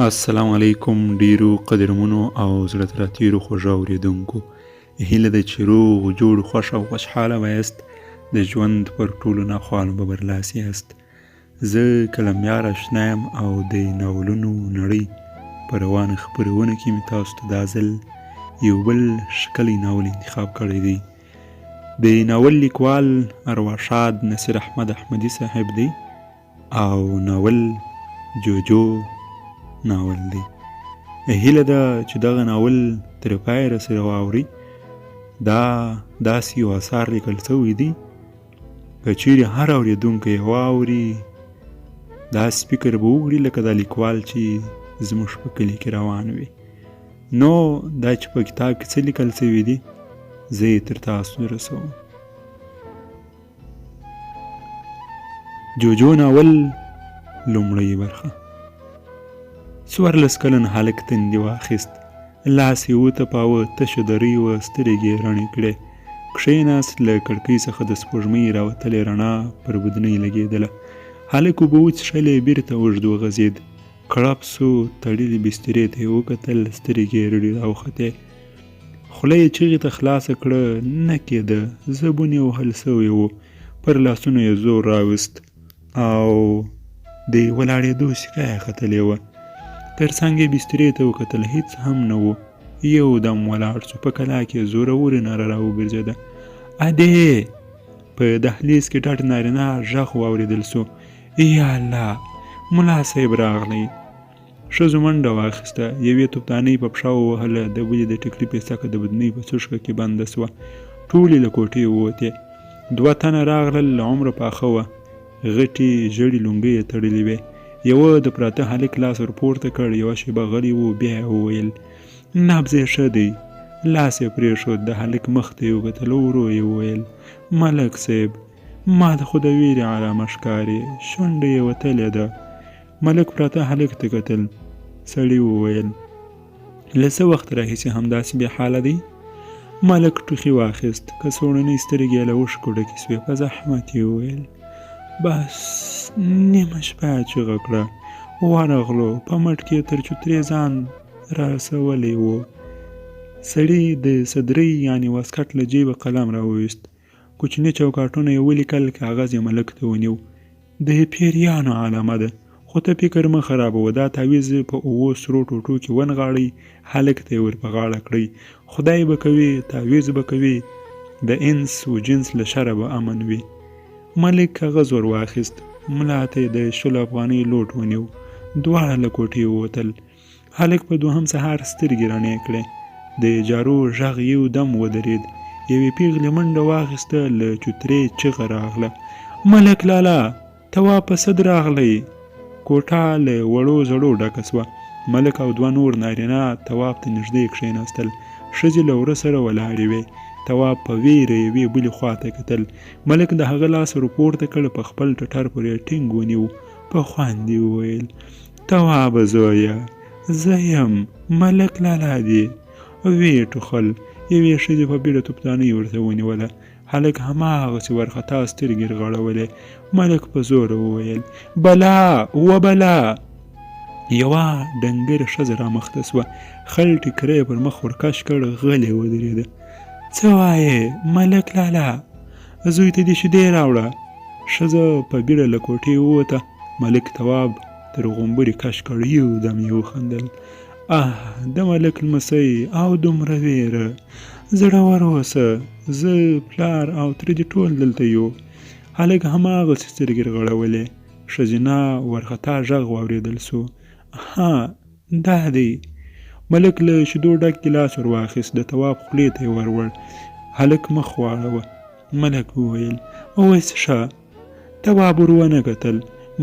السلام علیکم ډیرو قدرمنو او زړه تراتیرو خوږو اوریدونکو هیله ده چې روغ جوړ خوښ او خوشحاله وایست د ژوند پر ټولو ناخوالو به برلاسي یاست زه قلميار اشنا یم او د ناولونو نړۍ په روانه خپرونه کې مې تاسو ته دا ځل یو بل ښکلی ناول انتخاب کړی دی د ناول لیکوال ارواښاد نصیر احمد احمدي صاحب دی او ناول جوجو ناول دی هیله ده چې دغه ناول تر پایه راسره واورئ دا داسې یو اثار لیکل سوی دی که چیرې هر اورېدونکی یې واوري داسې فکر به وکړي لکه دا لیکوال چې زموږ په کلي کې روان وي نو دا چې په کتاب کې څه لیکل سوي دي زه یې تر تاسو رسوم جوجو ناول لومړۍ برخه 14 کلن هلک تندي واخیست لاس یې وتپاوه تشه درۍ وه سترګې یې رڼې کړې کښېناست له کړکۍ څخه د سپوږمۍ راوتلې رڼا پر بدنۍ لګېدله هلک اوبه وڅښلې بیرته اوږد وغځېد کړپ سو تړلې بسترې ته یې وکتل سترګې یې رډې راوختې خوله یې چغې ته خلاصه کړه نه کېده زبون یې وهل سوی و پر لاسونو یې زور راوست او د ولاړېدو سیکه یې ختلې وه تر څنګ یې بسترې ته وکتل هیڅ هم نه و یو دم ولاړ سو په کلا کې زورورې ناره راوګرځېده ادې په دهلیز کې ډډ نارینه غږ واورېدل سو یا الله ملا صاحب راغلی ښځو منډه واخیسته یوې توپدانۍ په پښه ووهله د بلې د ټیکري پیڅکه د بدنۍ په څوشکه کې بنده سوه ټولې له کوټې ووتې 2 تنه راغلل له عمره پاخه وه غټې ژړې لونګۍ یې تړلې وې یوه د پراته هلک لاس ورپورته کړ یوه شېبه غلی و بیا یې وویل نبض یې ښه دی لاس یې پرېښود د هلک مخ ته یې وکتل ورو یې وویل ملک صاحب ما د خو د ویرې علامه ښکاري شونډه یې وتلې ده ملک پراته هلک ته کتل سړي وویل له څه وخت راهیسې همداسې بې حاله دی ملک ټوخي واخیست کڅوړنۍ سترګې یې له اوښکو ډکې سوې په زحمت یې وویل بس نیمه شپه یې چیغه کړه ورغلو په مټ کې تر چوترې ځان رسولی و سړي د صدرۍ یعنې واسکټ له جیبه قلم راوویست کوچني چوکاټونه یې ولیکل کاغذ یې ملک ته ونیو د پیریانو علامه ده خو ته فکر مه خرابوه دا تعویض په 7 سرو ټوټو کې ونغاړئ هلک ته یې ور په غاړه کړئ خدای به کوي تعویض به کوي د انس و جنس له شره به امن وي ملک کاغذ ور واخیست ملا ته یې د 20 افغانۍ لوټ ونیو دواړه له کوټې ووتل هلک په دوهم سهار سترګې رڼې کړې د جارو غږ یو دم ودرېد یوې پیغلې منډه واخیسته له چوترې چغه راغله ملک لالا تواب په صد راغلی کوټه له وړو زړو ډکه سوه ملک او 2 نور نارینه تواب ته نږدې کښېناستل ښځې له وره سره ولاړې وې تواب په ویره یوې بلې خواته کتل ملک د هغه لاس ورپورته کړ په خپل ټټر پورې ټینګ ونیو په خوند یې وویل تواب زویه زه یم ملک لالا دی ویې ټوخل یوې ښځې په بیړه توپدانۍ ورته ونیوله هلک هماغسې وارخطا سترګې رغړولې ملک په زوره وویل بلا وبلا یوه ډنګره ښځه رامخته سوه خل ټیکری پر مخ ورکش کړ غلې ودرېده څه وایې ملک لالا زوی ته دې شیدې راوړه ښځه په بیړه له کوټې ووته ملک تواب تر غومبري کش کړ یو دم یې وخندل د ملک لمسی او دومره ویره زړور اوسه زه پلار او تره دې ټول دلته یو هلک هماغسې سترګې رغړولې ښځینه وارخطا غږ واورېدل سو ها دا دی ملک له شیدو ډک ګیلاس ور واخیست د تواب خولې ته یې وروړ هلک مخ واړوه ملک وویل اوس ښه تواب ور ونه کتل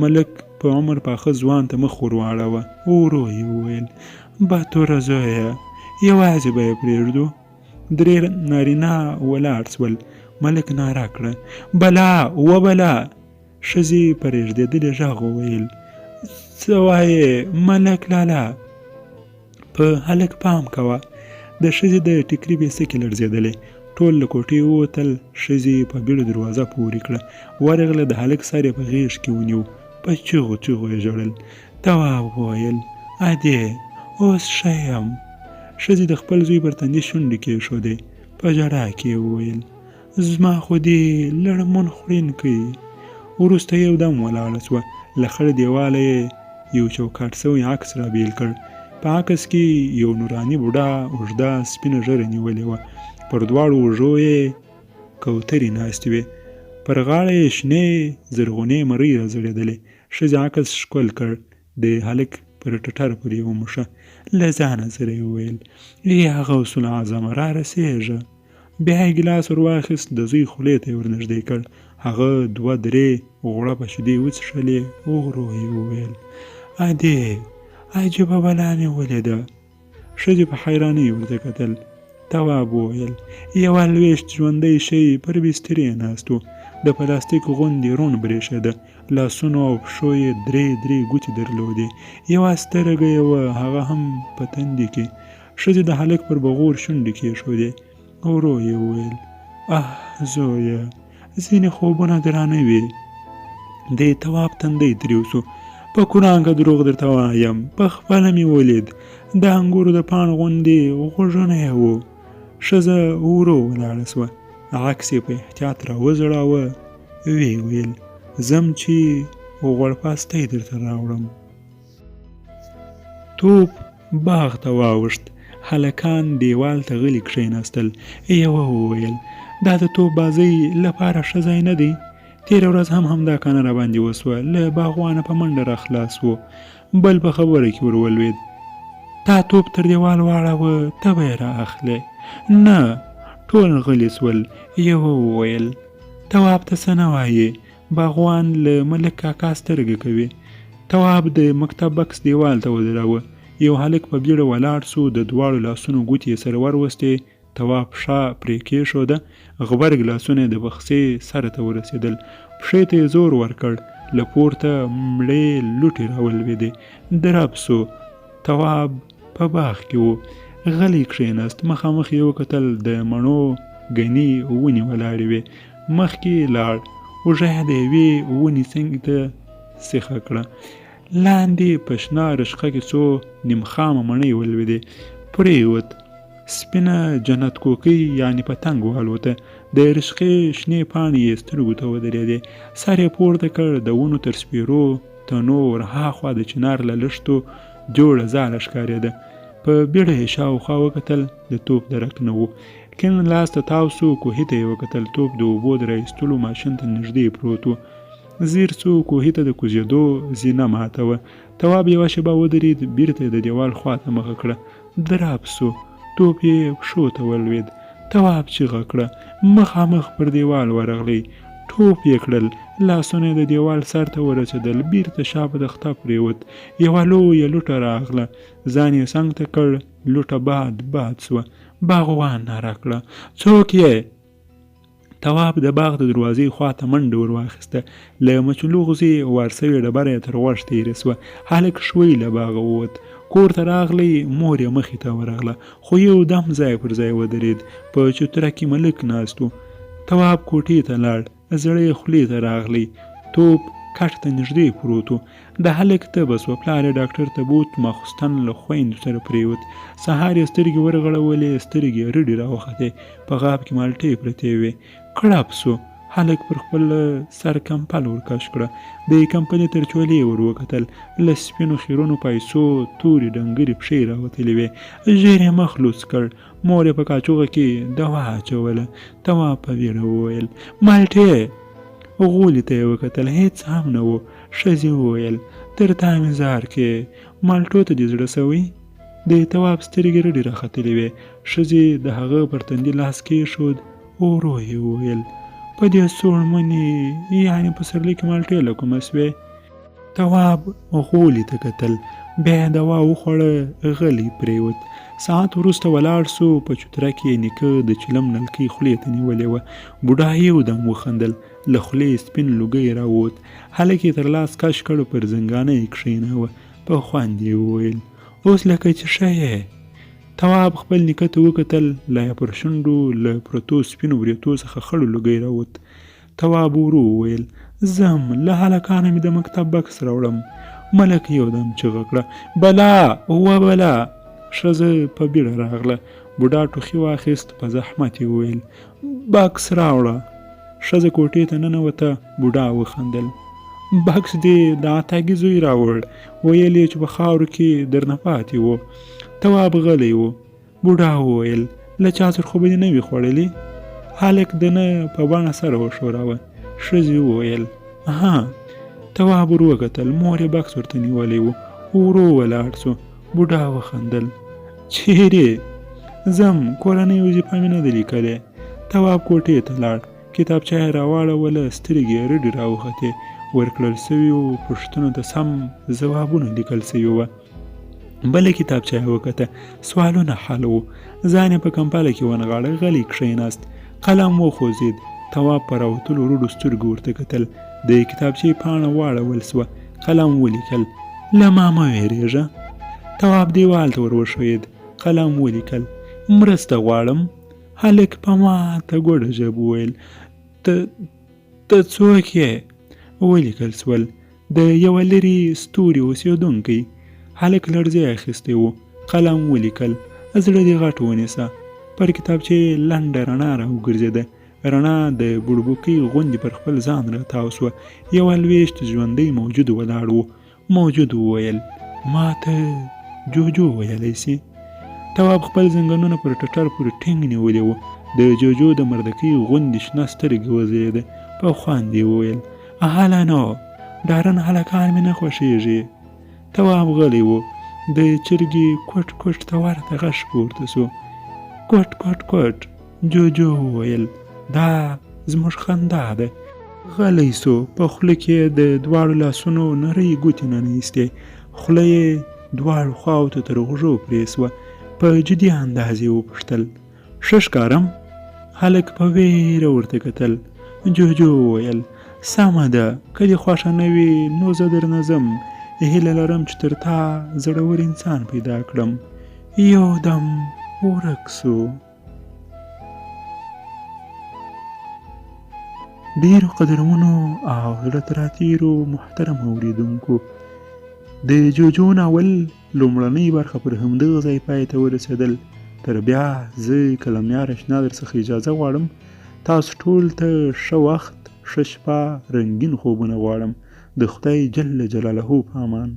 ملک په عمر پاخه ځوان ته مخ ور واړوه ورو یې وویل باتوره زویه یوازې به یې پرېږدو 3 نارینه ولاړ سول ملک ناره کړه بلا وبلا ښځې په رېږدېدلي غږ وویل څه وایې ملک لالا په هلک پام کوه د ښځې د ټیکري بیسکې لړزېدلې ټول له کوټې ووتل ښځې په بیړه دروازه پورې کړه ورغله د هلک سر یې په غېږ کې ونیو په چیغو چیغو یې ژړل تواب وویل ادې اوس ښه یم. ښځې د خپل زوی پر تندي شونډې کېښودې، په ژړا کې یې وویل زما خو دې لړمون خورین کوي. وروسته یو دم ولاړه سوه. له خړ دیواله یې یو چوکاټ سوی عکس رابیل کړ. په عکس کې یو نوراني بوډا اوږده سپینه ږیره نیولې وه. پر دواړو اوږو یې کوترې ناستې وې. پر غاړه یې شنې زرغونې مرۍ راځړېدلې. ښځې عکس ښکل کړ. د هلک پر ټټر پورې وموښه. له ځانه سره یې وویل یا غوث العظمه را رسېږه. بیا یې ګیلاس ور واخیست، د زوی خولې ته یې ور نږدې کړ. هغه 2-3 غوړپه شیدې وڅښلې. ورو یې وویل ادې عجیبه بلا مې ولیده. ښځې په حیرانۍ ورته کتل. تواب وویل یوه لویشت ژوندی شی پر بسترې ناست و. د پلاستیک غوندې روڼ برېښېده. لاسونو او پښو یې 3 ګوتې درلودې. یوه سترګه یې وه، هغه هم په تندي کې. ښځې د هلک پر بغور شونډې کېښودې. ورو یې وویل زویه ځینې خوبونه درانه وي. د تواب تندی تریو سو. په قرآن که دروغ درته وایم، په خپله مې ولید. د انګورو د پاڼو غوندې غوږونه یې وو. ښځه ورو ولاړه سوه. عکس یې په احتیاط راوځړاوه. ویې ویل ځم چې غوړپاستی درته راوړم. توپ باغ ته واوښت. هلکان دیوال ته غلي کښېناستل. یوه وویل دا د توپ بازۍ لپاره ښه ځای نه دی. تېره ورځ هم همدا کانه راباندې وسوه. له باغوانه په منډه راخلاص و. بل په خبره کې ور ولوېد تا توپ تر دیوال واړاوه، ته به یې را اخلې. نه. ټول غلي سول. یوه وویل تواب ته څه نه وایې؟ باغوان له ملک کاکا سترګې کوي. تواب د مکتب بکس دیوال ته ودراوه. یو هلک په بیړه ولاړ سو. د دواړو لاسونو ګوتې یې سره وروستې. تواب پښه پرې کېښوده. غبرګ لاسونه د بخسې سر ته ورسېدل. پښې ته یې زور ورکړ. له پورته مړې لوټې راولوېدې. درب سو. تواب په باغ کې و. غلی کښېناست. مخامخ یې وکتل. د مڼو ګنې ونې ولاړې وې. مخکې لاړ. اوږه یې د یوې ونې څنګ ته سیخه کړه. لاندې په شنه رشقه کې څو نیمخامه مڼې ولوېدې. پرېوت. سپینه جنت کوکۍ یعنې پتنګ والوته. د رشقې شنې پاڼې یې سترګو ته ودرېدې. سر یې پورته کړ. د ونو تر سپېرو تنو ورهاخوا د چنار له لښتو جوړه ځاله ښکارېده. په بیړه یې شاوخوا وکتل. د توپ درک نه و. کیڼ لاس ته تاو سو. کوهي ته یې وکتل. توپ د اوبو د راایستلو ماشین ته نږدې پروت و. ځیر سو. کوهي ته د کوزېدو زینه ماته وه. تواب یوه شېبه ودرېد. بیرته یې د دیوال خواته مخه کړه. دراب سو. توپ یې پښو ته ولوېد. تواب چیغه کړه. مخامخ پر دیوال ورغلی. ټوپ یې کړل. لاسونه یې د دیوال سر ته ورسېدل. بیرته شا په تخته پرېوت. یوه لویه لوټه راغله. ځان یې څنګ ته کړ. لوټه باد سوه. باغوان ناره کړه څوک یې؟ تواب د باغ د دروازې خواته منډه ور واخیسته. له مچلوغزې وار سوې ډبره یې تر غوږ تېره سوه. هلک ښوی له باغه ووت. کور ته راغلی. مور یې مخې ته ورغله، خو یو دم ځای پر ځای ودرېد. په چوتره کې ملک ناست و. تواب کوټې ته لاړ. زړه یې خولې ته راغلی. توپ کټ ته نږدې پروت و. د هلک تبه سوه. پلار یې ډاکټر ته بوت. ماخوستن له خویندو سره پرېوت. سهار یې سترګې ورغړولې. سترګې یې رډې راوختې. په غاب کې مالټې پرتې وې. کړپ سو. هلک پر خپل سر کمپل ورکش کړه. د کمپلې تر چولې ور وکتل. له سپینو خیرونو پایسو تورې ډنګرې پښې راوتلې وې. ژر یې مخ لوڅ کړ. مور یې په کاچوغه کې دوا اچوله. تواب په ویره وویل مالټې. غولي ته یې وکتل. هېڅ هم نه و. ښځې وویل تر تا مې زار کې مالټو ته دې زړه سوی؟ د تواب سترګې رډې راختلې وې. ښځې د هغه پر تندي لاس کېښود. ورو یې وویل په دې سوړ مني یعنې په سرلي کې مالټې له کومه سوې؟ تواب غولي ته کتل. بیا یې دوا وخوړه. غلی پرېوت. ساعت وروسته ولاړ سو. په چوتره کې نیکه د چلم نلکۍ خولې ته نیولې وه. بوډا یو دم وخندل. له خولې سپین لوګی راووت. هلک یې تر لاس کش کړ. پر زنګانه یې کښېناوه. په خوند یې وویل اوس لکه چې ښه یې. تواب خپل نیکه ته وکتل. لا یې پر شونډو له پرتو سپینو وریتو څخه خړ لوګی راووت. تواب ورو وویل ځم. له هلکانو مې د مکتب بکس راوړم. ملک یودم چیغه کړه بلا وبلا. ښځه په بیړه راغله. بوډا ټوخي واخیست. په زحمت یې وویل بکس راوړه. ښځه کوټې ته ننوته. بوډا وخندل. بکس دې د عطاګي زوی راوړ، ویل یې چې په خاورو کې درنه پاتې و. تواب غلی و. بوډا وویل له چا سره خو به دې نه وي خوړلې؟ هلک د نه په بڼه سره وښوراوه. ښځې وویل ها. تواب ور وکتل. مور یې بکس ورته نیولی و. ورو ولاړ سو. بوډا وخندل. چیرې ځم، کورنۍ وظیفه مې نه ده لیکلې. تواب کوټې ته لاړ. کتابچه یې راواړوله. سترګې یې رډې راوختې. ورکړل سویو پوښتنو ته سم ځوابونه لیکل سوي وه. بله کتابچه یې وکته. سوالونه حل وو. ځان یې په کمپله کې ونغاړه. غلی کښېناست. قلم وخوځېد. تواب په راوتلو رډو سترګو ورته کتل. د کتابچې پاڼه واړول سوه. قلم ولیکل له ما مه ویرېږه. تواب دیوال ته ور وښویېد. قلم ولیکل مرسته غواړم. هلک په ماته ګوډه ژبه وویل ته څوک یې؟ ولیکل سول د یوه لرې ستوري اوسېدونکی. هلک لړزې اخیستی و. قلم ولیکل زړه دې غټ ونیسه. پر کتابچې لنډه رڼا راوګرځېده. رڼا د بوړبوکۍ غوندې پر خپل ځان راتاو سوه. یوه لویشت ژوندی موجود ولاړ و. موجود وویل ما ته جوجو ویلی سي. تواب خپل زنګنونه پر ټټر پورې ټینګ نیولي و. د جوجو د مردکۍ غوندې شنه سترګې وځلېده. په خوند یې وویل هله نو، ډارن هلکان مې نه خوښېږي. تواب غلی و. د چرګې کوټ کوټ ته ورته غږ پورته سو. کوټ کوټ کوټ. جوجو وویل دا زموږ خندا ده. غلی سو. په خوله کې د دواړو لاسونو نرۍ ګوتې ننیستې. خوله یې دواړو خواو ته تر غوږو پرې سوه. په جدي انداز یې وپوښتل ښه ښکارم؟ هلک په ویره ورته کتل. جوجو وویل سمه ده، که دې خوښه نه وي نو زه درنه ځم. هیله لرم چې تر تا زړور انسان پیدا کړم. یو دم ورک سو. ډېرو قدرمنو او زړه تراتیرو محترم اوریدونکو، د جوجو ناول لومړنۍ برخه پر همدغه ځای پای ته ورسېدل. تر بیا زه کلمیار اشنا در څخه اجازه غواړم. تاسو ټول ته ښه وخت، ښه شپه، رنګین خوبونه غواړم. د خدای جل جلاله په امان.